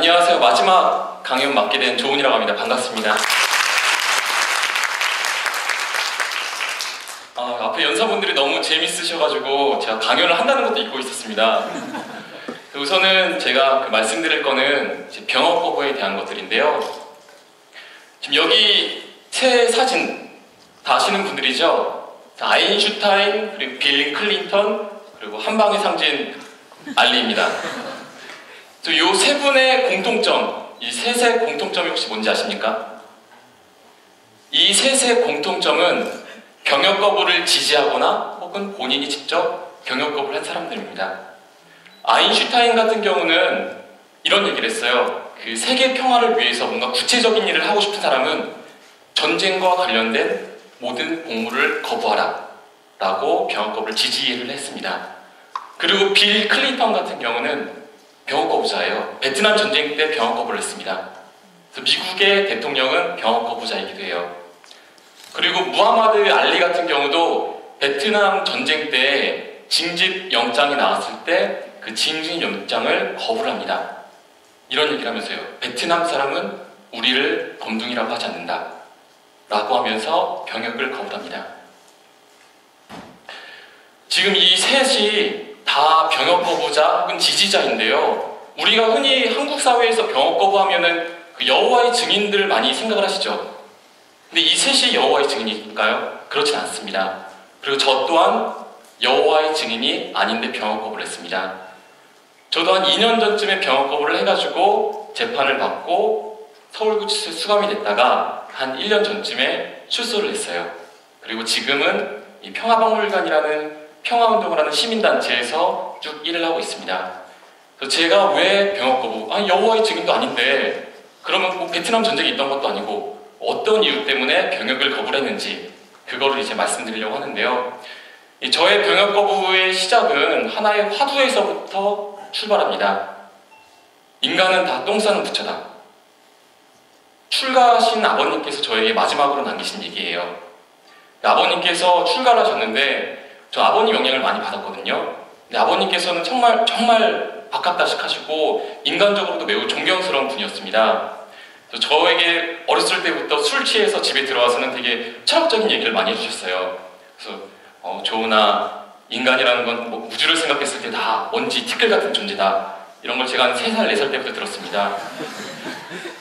안녕하세요. 마지막 강연 맡게 된 조은이라고 합니다. 반갑습니다. 앞에 연사분들이 너무 재밌으셔가지고 제가 강연을 한다는 것도 잊고 있었습니다. 우선은 제가 말씀드릴 거는 병역 거부에 대한 것들인데요. 지금 여기 세 사진 다 아시는 분들이죠? 아인슈타인, 그리고 빌 클린턴, 그리고 한방의 상징 알리입니다. 이 세 분의 공통점, 이 셋의 공통점이 혹시 뭔지 아십니까? 이 셋의 공통점은 병역 거부를 지지하거나 혹은 본인이 직접 병역 거부를 한 사람들입니다. 아인슈타인 같은 경우는 이런 얘기를 했어요. 그 세계 평화를 위해서 뭔가 구체적인 일을 하고 싶은 사람은 전쟁과 관련된 모든 복무를 거부하라 라고 병역 거부를 지지를 했습니다. 그리고 빌 클린턴 같은 경우는 병역 거부자예요. 베트남 전쟁 때 병역 거부를 했습니다. 그래서 미국의 대통령은 병역 거부자이기도 해요. 그리고 무하마드 알리 같은 경우도 베트남 전쟁 때 징집 영장이 나왔을 때 그 징집 영장을 거부를 합니다. 이런 얘기를 하면서요. 베트남 사람은 우리를 범둥이라고 하지 않는다 라고 하면서 병역을 거부합니다. 지금 이 셋이 다 병역 거부자 혹은 지지자인데요. 우리가 흔히 한국 사회에서 병역 거부하면은 그 여호와의 증인들을 많이 생각을 하시죠. 근데 이 셋이 여호와의 증인일까요? 그렇진 않습니다. 그리고 저 또한 여호와의 증인이 아닌데 병역 거부를 했습니다. 저도 한 2년 전쯤에 병역 거부를 해가지고 재판을 받고 서울구치소에 수감이 됐다가 한 1년 전쯤에 출소를 했어요. 그리고 지금은 이 평화박물관이라는 평화운동을 하는 시민단체에서 쭉 일을 하고 있습니다. 그래서 제가 왜 병역 거부, 여호와의 증인도 아닌데 그러면 꼭 베트남 전쟁이 있던 것도 아니고 어떤 이유 때문에 병역을 거부를 했는지 그거를 이제 말씀드리려고 하는데요. 저의 병역 거부의 시작은 하나의 화두에서부터 출발합니다. 인간은 다 똥 싸는 부처다. 출가하신 아버님께서 저에게 마지막으로 남기신 얘기예요. 아버님께서 출가를 하셨는데 저 아버님 영향을 많이 받았거든요. 근데 아버님께서는 정말 박학다식하시고 인간적으로도 매우 존경스러운 분이었습니다. 저에게 어렸을 때부터 술 취해서 집에 들어와서는 되게 철학적인 얘기를 많이 해주셨어요. 그래서 조은아, 인간이라는 건 뭐 우주를 생각했을 때 다 먼지, 티끌 같은 존재다. 이런 걸 제가 한 3살, 4살 때부터 들었습니다.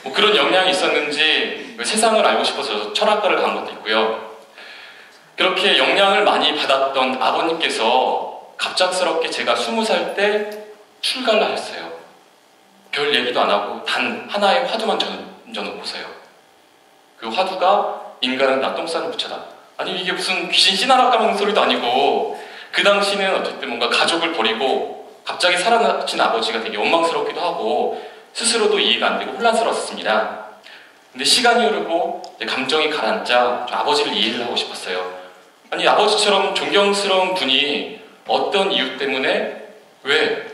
뭐 그런 영향이 있었는지 세상을 알고 싶어서 철학과를 간 것도 있고요. 그렇게 영향을 많이 받았던 아버님께서 갑작스럽게 제가 20살 때 출가를 하셨어요. 별 얘기도 안 하고 단 하나의 화두만 던져놓고서요. 그 화두가 인간은 나 똥 싸는 부처다. 아니 이게 무슨 귀신 씨나라 까먹는 소리도 아니고 그 당시는 어쨌든 뭔가 가족을 버리고 갑자기 살아나신 아버지가 되게 원망스럽기도 하고 스스로도 이해가 안 되고 혼란스러웠습니다. 근데 시간이 흐르고 감정이 가라앉자 아버지를 이해를 하고 싶었어요. 아니 아버지처럼 존경스러운 분이 어떤 이유 때문에 왜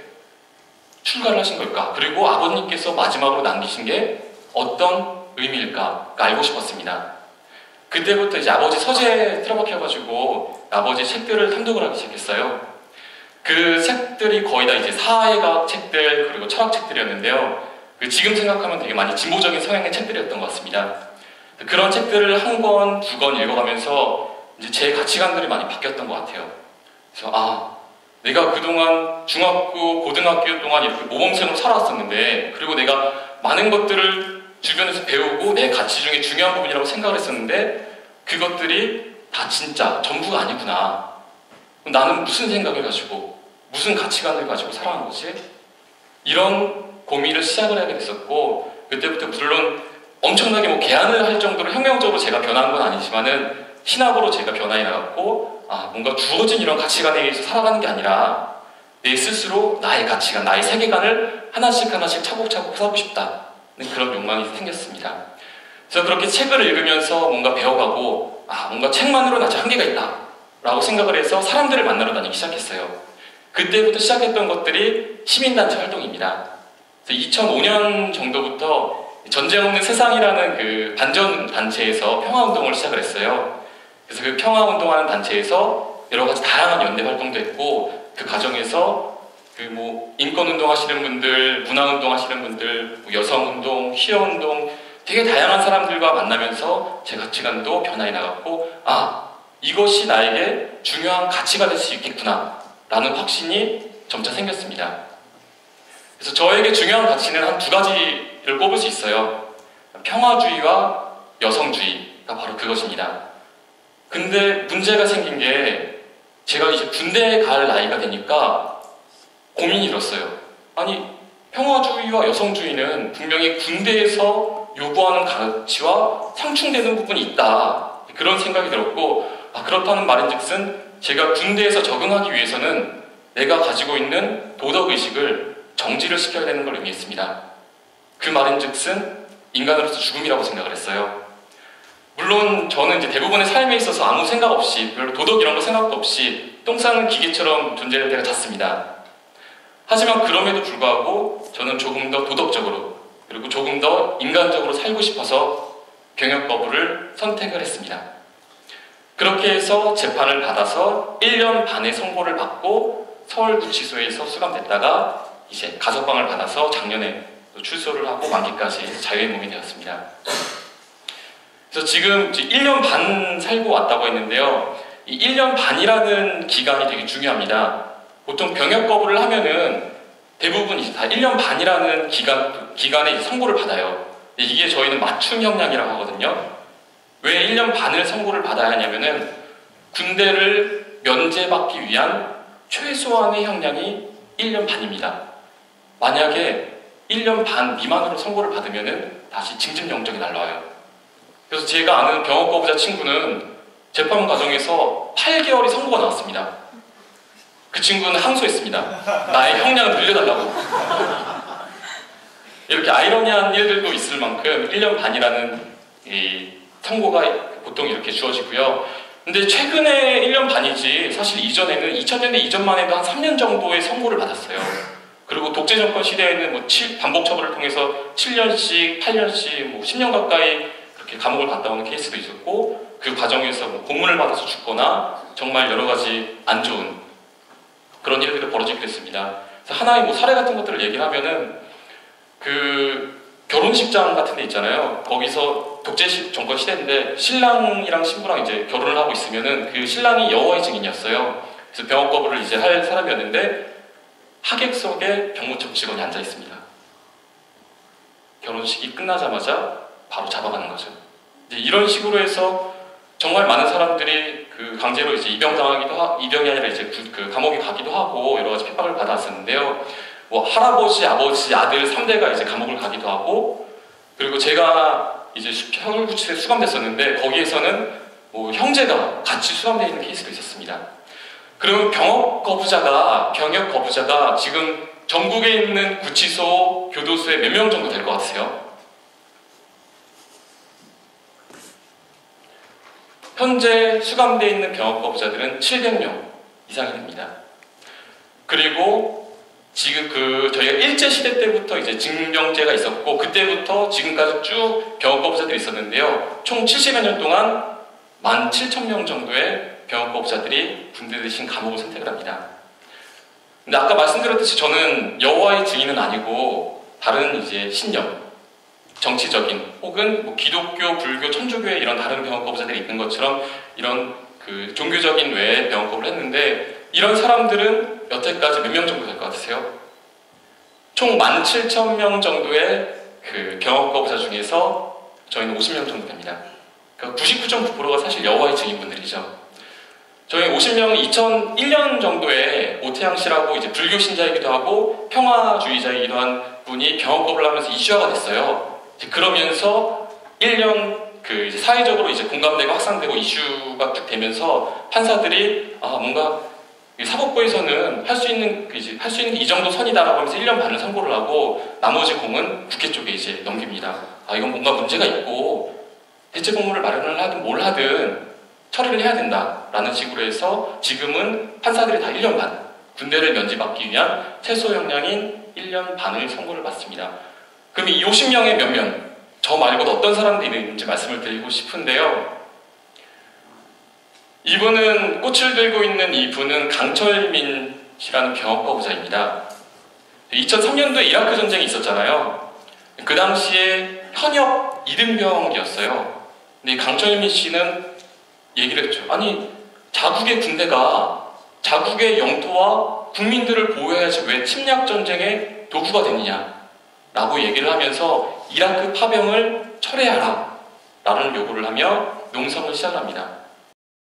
출가를 하신 걸까? 그리고 아버님께서 마지막으로 남기신 게 어떤 의미일까? 알고 싶었습니다. 그때부터 이제 아버지 서재에 틀어박혀가지고 아버지 책들을 탐독을 하기 시작했어요. 그 책들이 거의 다 이제 사회과학 책들 그리고 철학 책들이었는데요. 지금 생각하면 되게 많이 진보적인 성향의 책들이었던 것 같습니다. 그런 책들을 한 권, 두 권 읽어가면서 이제 제 가치관들이 많이 바뀌었던 것 같아요. 그래서 내가 그동안 중학교, 고등학교 동안 이렇게 모범생으로 살아왔었는데 그리고 내가 많은 것들을 주변에서 배우고 내 가치 중에 중요한 부분이라고 생각을 했었는데 그것들이 다 진짜 전부가 아니구나. 나는 무슨 생각을 가지고 무슨 가치관을 가지고 살아가는 거지? 이런 고민을 시작을 하게 됐었고 그때부터 물론 엄청나게 뭐 개안을 할 정도로 혁명적으로 제가 변한 건 아니지만은 신학으로 제가 변화해 나갔고 뭔가 주어진 이런 가치관에 의해서 살아가는 게 아니라 내 스스로 나의 가치관, 나의 세계관을 하나씩 차곡차곡 쌓고 싶다. 그런 욕망이 생겼습니다. 그래서 그렇게 책을 읽으면서 뭔가 배워가고 뭔가 책만으로는 아직 한계가 있다 라고 생각을 해서 사람들을 만나러 다니기 시작했어요. 그때부터 시작했던 것들이 시민단체 활동입니다. 2005년 정도부터 전쟁 없는 세상이라는 그 반전단체에서 평화운동을 시작을 했어요. 그래서 그 평화운동하는 단체에서 여러 가지 다양한 연대 활동도 했고 그 과정에서 그 뭐 인권운동 하시는 분들, 문화운동 하시는 분들, 뭐 여성운동, 퀴어운동 되게 다양한 사람들과 만나면서 제 가치관도 변화해 나갔고, 아, 이것이 나에게 중요한 가치가 될 수 있겠구나 라는 확신이 점차 생겼습니다. 그래서 저에게 중요한 가치는 한 두 가지를 꼽을 수 있어요. 평화주의와 여성주의가 바로 그것입니다. 근데 문제가 생긴 게 제가 이제 군대에 갈 나이가 되니까 고민이 들었어요. 아니, 평화주의와 여성주의는 분명히 군대에서 요구하는 가치와 상충되는 부분이 있다. 그런 생각이 들었고, 아, 그렇다는 말인즉슨 제가 군대에서 적응하기 위해서는 내가 가지고 있는 도덕의식을 정지를 시켜야 되는 걸 의미했습니다. 그 말인즉슨 인간으로서 죽음이라고 생각을 했어요. 물론 저는 이제 대부분의 삶에 있어서 아무 생각 없이, 별로 도덕 이런 거 생각도 없이 똥 싸는 기계처럼 존재할 때가 잦습니다. 하지만 그럼에도 불구하고 저는 조금 더 도덕적으로 그리고 조금 더 인간적으로 살고 싶어서 병역 거부를 선택을 했습니다. 그렇게 해서 재판을 받아서 1년 반의 선고를 받고 서울구치소에서 수감됐다가 이제 가석방을 받아서 작년에 출소를 하고 만기까지 자유의 몸이 되었습니다. 그래서 지금 1년 반 살고 왔다고 했는데요. 이 1년 반이라는 기간이 되게 중요합니다. 보통 병역 거부를 하면은 대부분 이제 다 1년 반이라는 기간에 이제 선고를 받아요. 이게 저희는 맞춤 형량이라고 하거든요. 왜 1년 반을 선고를 받아야 하냐면은 군대를 면제받기 위한 최소한의 형량이 1년 반입니다. 만약에 1년 반 미만으로 선고를 받으면은 다시 징집영장이 날라와요. 그래서 제가 아는 병역 거부자 친구는 재판 과정에서 8개월이 선고가 나왔습니다. 그 친구는 항소했습니다. 나의 형량을 늘려달라고. 이렇게 아이러니한 일들도 있을 만큼 1년 반이라는 이 선고가 보통 이렇게 주어지고요. 근데 최근에 1년 반이지 사실 이전에는 2000년대 이전만 해도 한 3년 정도의 선고를 받았어요. 그리고 독재 정권 시대에는 뭐 반복 처벌을 통해서 7년씩, 8년씩, 뭐 10년 가까이 그렇게 감옥을 갔다 오는 케이스도 있었고, 그 과정에서 뭐 고문을 받아서 죽거나 정말 여러 가지 안 좋은 그런 일들이 벌어지기도 했습니다. 그래서 하나의 뭐 사례 같은 것들을 얘기를 하면은 그 결혼식장 같은 데 있잖아요. 거기서 독재 정권 시대인데 신랑이랑 신부랑 이제 결혼을 하고 있으면은 그 신랑이 여호와의 증인이었어요. 그래서 병역 거부를 이제 할 사람이었는데 하객석에 병무청 직원이 앉아 있습니다. 결혼식이 끝나자마자 바로 잡아가는 거죠. 이제 이런 식으로 해서 정말 많은 사람들이 그 강제로 이제 입영이 아니라 이제 그 감옥에 가기도 하고 여러 가지 핍박을 받았었는데요. 뭐 할아버지, 아버지, 아들 3대가 이제 감옥을 가기도 하고, 그리고 제가 이제 서울구치소에 수감됐었는데 거기에서는 뭐 형제가 같이 수감되어 있는 케이스도 있었습니다. 그러면 병역 거부자가 지금 전국에 있는 구치소, 교도소에 몇 명 정도 될 것 같으세요? 현재 수감되어 있는 병역 거부자들은 700명 이상이 됩니다. 그리고 지금 저희가 일제시대 때부터 이제 징병제가 있었고, 그때부터 지금까지 쭉 병역 거부자들이 있었는데요. 총 70여 년 동안 17,000명 정도의 병역 거부자들이 군대 대신 감옥을 선택을 합니다. 근데 아까 말씀드렸듯이 저는 여호와의 증인은 아니고 다른 이제 신념, 정치적인 혹은 뭐 기독교, 불교, 천주교에 이런 다른 병역 거부자들이 있는 것처럼 이런 그 종교적인 외에 병역 거부를 했는데, 이런 사람들은 여태까지 몇 명 정도 될 것 같으세요? 총 17,000명 정도의 그 병역 거부자 중에서 저희는 50명 정도 됩니다. 그러니까 99.9%가 사실 여호와의 증인분들이죠. 저희 50명은 2001년 정도에 오태양 씨라고 이제 불교 신자이기도 하고 평화주의자이기도 한 분이 병역 거부를 하면서 이슈화가 됐어요. 그러면서 1년 그 이제 사회적으로 이제 공감되고 확산되고 이슈가 쭉 되면서 판사들이 뭔가 사법부에서는 할 수 있는 게 이 정도 선이다라고 하면서 1년 반을 선고를 하고 나머지 공은 국회 쪽에 이제 넘깁니다. 이건 뭔가 문제가 있고 대체 공무를 마련을 하든 뭘 하든 처리를 해야 된다라는 식으로 해서 지금은 판사들이 다 1년 반, 군대를 면제받기 위한 최소 형량인 1년 반을 선고를 받습니다. 그럼 이 50명의 몇 명, 저 말고도 어떤 사람들이 있는지 말씀을 드리고 싶은데요. 이분은 꽃을 들고 있는 이분은 강철민 씨라는 병역거부자입니다. 2003년도에 이라크 전쟁이 있었잖아요. 그 당시에 현역 이등병이었어요. 근데 강철민 씨는 얘기를 했죠. 아니, 자국의 군대가 자국의 영토와 국민들을 보호해야지 왜 침략 전쟁의 도구가 되느냐 라고 얘기를 하면서 이라크 파병을 철회하라 라는 요구를 하며 농성을 시작합니다.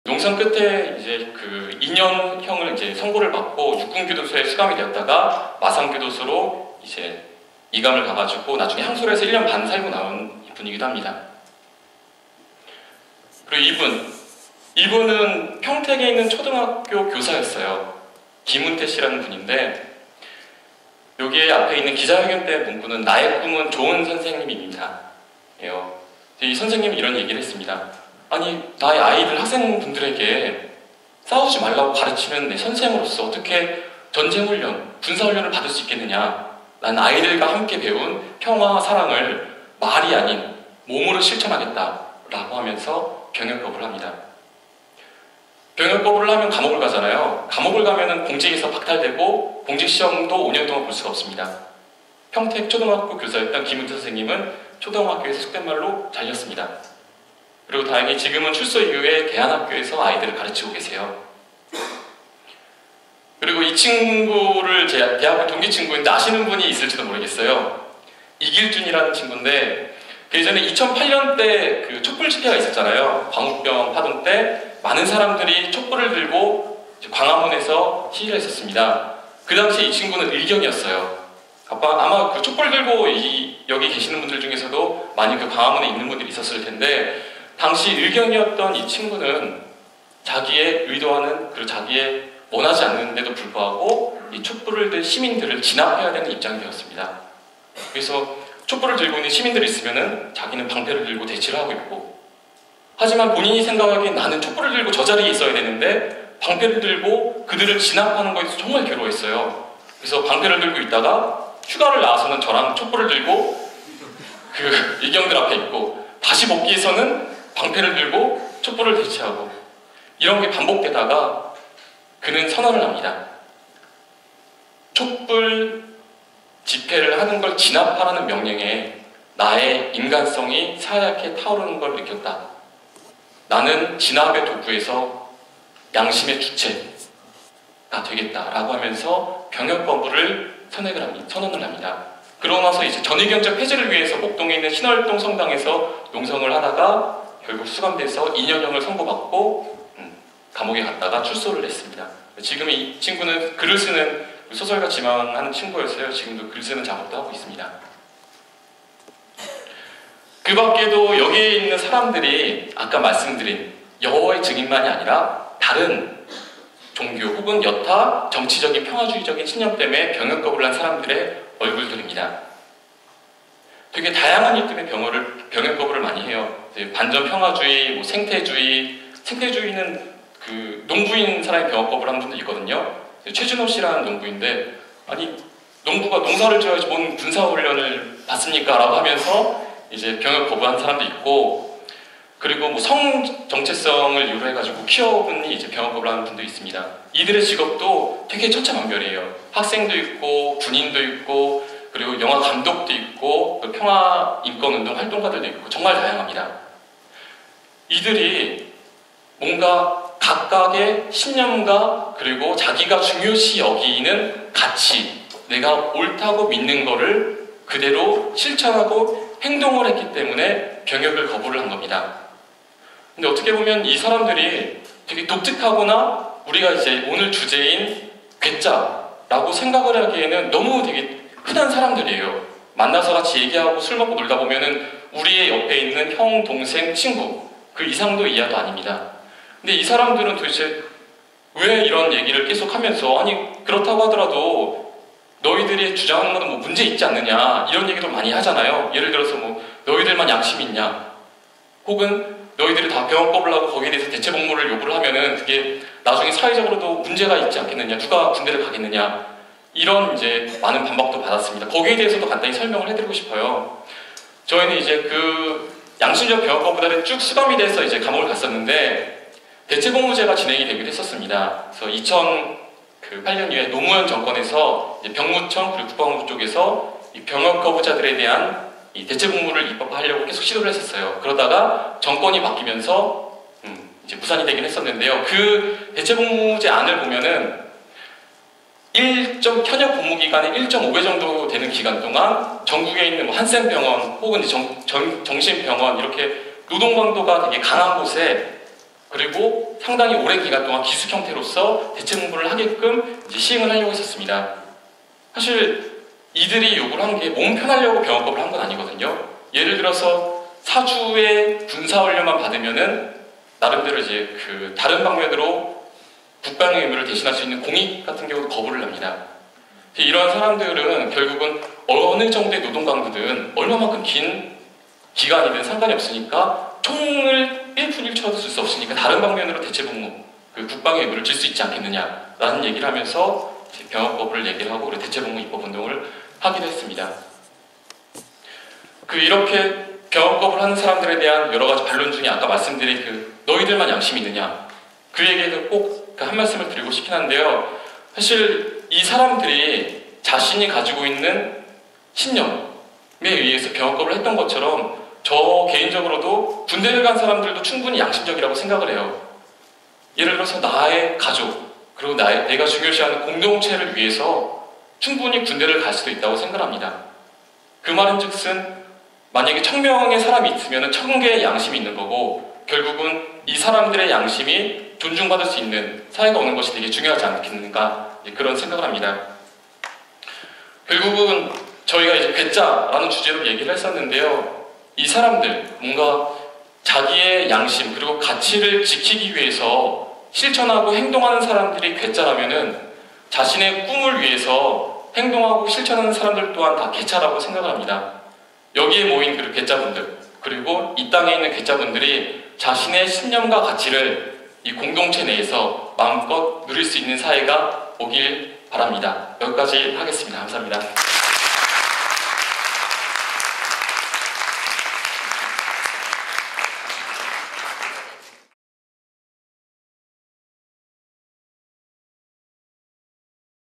농성 끝에 이제 그 2년형을 이제 선고를 받고 육군교도소에 수감이 되었다가 마산교도소로 이제 이감을 가가지고 나중에 항소를 해서 1년 반 살고 나온 분이기도 합니다. 그리고 이분은 평택에 있는 초등학교 교사였어요. 김은태 씨라는 분인데 여기에 앞에 있는 기자회견 때 문구는 나의 꿈은 좋은 선생님입니다. 이 선생님이 이런 얘기를 했습니다. 아니, 나의 아이들 학생분들에게 싸우지 말라고 가르치는 내 선생으로서 어떻게 전쟁훈련, 군사훈련을 받을 수 있겠느냐. 난 아이들과 함께 배운 평화와 사랑을 말이 아닌 몸으로 실천하겠다라고 하면서 병역거부를 합니다. 병역거부를 하면 감옥을 가잖아요. 감옥을 가면은 공직에서 박탈되고 공직시험도 5년 동안 볼 수가 없습니다. 평택 초등학교 교사였던 김은태 선생님은 초등학교에서 속된 말로 잘렸습니다. 그리고 다행히 지금은 출소 이후에 대안학교에서 아이들을 가르치고 계세요. 그리고 이 친구를 제 대학교 동기 친구인데 아시는 분이 있을지도 모르겠어요. 이길준이라는 친구인데 그 예전에 2008년 때 그 촛불 집회가 있었잖아요. 광우병 파동 때 많은 사람들이 촛불을 들고 광화문에서 시위를 했었습니다. 그 당시 이 친구는 의경이었어요. 아마 그 촛불 들고 여기 계시는 분들 중에서도 많이 그 광화문에 있는 분들이 있었을 텐데 당시 의경이었던 이 친구는 자기의 의도하는 그리고 자기의 원하지 않는데도 불구하고 이 촛불을 든 시민들을 진압해야 되는 입장이 되었습니다. 그래서 촛불을 들고 있는 시민들이 있으면은 자기는 방패를 들고 대치를 하고 있고 하지만 본인이 생각하기엔 나는 촛불을 들고 저 자리에 있어야 되는데 방패를 들고 그들을 진압하는 것에서 정말 괴로워했어요. 그래서 방패를 들고 있다가 휴가를 나와서는 저랑 촛불을 들고 그 의경들 앞에 있고 다시 복귀해서는 방패를 들고 촛불을 대치하고 이런 게 반복되다가 그는 선언을 합니다. 촛불 집회를 하는 걸 진압하라는 명령에 나의 인간성이 사얗게 타오르는 걸 느꼈다. 나는 진압의 도구에서 양심의 주체가 되겠다라고 하면서 병역거부를 선언을 합니다. 그러고 나서 이제 전의경제 폐지를 위해서 목동에 있는 신월동 성당에서 농성을 하다가 결국 수감돼서 2년형을 선고받고 감옥에 갔다가 출소를 했습니다. 지금 이 친구는 글을 쓰는 소설가 지망하는 친구였어요. 지금도 글 쓰는 작업도 하고 있습니다. 그 밖에도 여기에 있는 사람들이 아까 말씀드린 여호와의 증인만이 아니라 다른 종교 혹은 여타 정치적인 평화주의적인 신념 때문에 병역거부를 한 사람들의 얼굴들입니다. 되게 다양한 일 때문에 병역거부를 많이 해요. 반전평화주의, 생태주의는 그 농부인 사람이 병역거부를 하는 분도 있거든요. 최준호 씨라는 농부인데 아니 농부가 농사를 지어야지 뭔 군사훈련을 받습니까? 라고 하면서 이제 병역거부한 사람도 있고 그리고 뭐 성 정체성을 이유로 해가지고 키워분이 이제 병역거부를 하는 분도 있습니다. 이들의 직업도 되게 천차만별이에요. 학생도 있고 군인도 있고 그리고 영화 감독도 있고 평화 인권운동 활동가들도 있고 정말 다양합니다. 이들이 뭔가 각각의 신념과 그리고 자기가 중요시 여기는 가치, 내가 옳다고 믿는 거를 그대로 실천하고 행동을 했기 때문에 병역을 거부를 한 겁니다. 근데 어떻게 보면 이 사람들이 되게 독특하거나 우리가 이제 오늘 주제인 괴짜라고 생각을 하기에는 너무 되게 흔한 사람들이에요. 만나서 같이 얘기하고 술 먹고 놀다 보면은 우리의 옆에 있는 형, 동생, 친구 그 이상도 이하도 아닙니다. 근데 이 사람들은 도대체 왜 이런 얘기를 계속 하면서 아니 그렇다고 하더라도 너희들이 주장하는 것은 뭐 문제 있지 않느냐 이런 얘기도 많이 하잖아요. 예를 들어서 뭐 너희들만 양심이 있냐 혹은 너희들이 다 병역거부를 하고 거기에 대해서 대체복무를 요구를 하면은 그게 나중에 사회적으로도 문제가 있지 않겠느냐 누가 군대를 가겠느냐 이런 이제 많은 반박도 받았습니다. 거기에 대해서도 간단히 설명을 해드리고 싶어요. 저희는 이제 그 양심적 병역거부단에 쭉 수감이 돼서 이제 감옥을 갔었는데 대체복무제가 진행이 되기도 했었습니다. 그래서 그 8년 이후에 노무현 정권에서 이제 병무청 그리고 국방부 쪽에서 이 병역 거부자들에 대한 이 대체복무를 입법하려고 계속 시도를 했었어요. 그러다가 정권이 바뀌면서 이제 무산이 되긴 했었는데요. 그 대체복무제 안을 보면은 현역 복무 기간의 1.5배 정도 되는 기간 동안 전국에 있는 뭐 한센병원 혹은 정신병원 이렇게 노동 강도가 되게 강한 곳에 그리고 상당히 오랜 기간 동안 기숙 형태로서 대체복무를 하게끔 이제 시행을 하려고 했었습니다. 사실 이들이 요구를 한 게 몸 편하려고 병역법을 한 건 아니거든요. 예를 들어서 4주의 군사훈련만 받으면은 나름대로 이제 그 다른 방면으로 국방의 의무를 대신할 수 있는 공익 같은 경우도 거부를 합니다. 이런 사람들은 결국은 어느 정도의 노동 강도든 얼마만큼 긴 기간이든 상관이 없으니까 총을 1분 1초라도 쓸 수 없으니까 다른 방면으로 대체복무, 그 국방의 의무를 질 수 있지 않겠느냐라는 얘기를 하면서 병역법을 얘기를 하고 그리고 대체복무 입법운동을 하기도 했습니다. 이렇게 병역법을 하는 사람들에 대한 여러 가지 반론 중에 아까 말씀드린 그 너희들만 양심이 있느냐 그 얘기에도 꼭 한 말씀을 드리고 싶긴 한데요. 사실 이 사람들이 자신이 가지고 있는 신념에 의해서 병역법을 했던 것처럼 저 개인적으로도 군대를 간 사람들도 충분히 양심적이라고 생각을 해요. 예를 들어서 나의 가족 그리고 내가 중요시하는 공동체를 위해서 충분히 군대를 갈 수도 있다고 생각합니다. 그 말은 즉슨 만약에 1000명의 사람이 있으면 1000개의 양심이 있는 거고 결국은 이 사람들의 양심이 존중받을 수 있는 사회가 오는 것이 되게 중요하지 않겠는가 그런 생각을 합니다. 결국은 저희가 이제 괴짜라는 주제로 얘기를 했었는데요. 이 사람들 뭔가 자기의 양심 그리고 가치를 지키기 위해서 실천하고 행동하는 사람들이 괴짜라면은 자신의 꿈을 위해서 행동하고 실천하는 사람들 또한 다 괴짜라고 생각을 합니다. 여기에 모인 그 괴짜분들 그리고 이 땅에 있는 괴짜분들이 자신의 신념과 가치를 이 공동체 내에서 마음껏 누릴 수 있는 사회가 오길 바랍니다. 여기까지 하겠습니다. 감사합니다.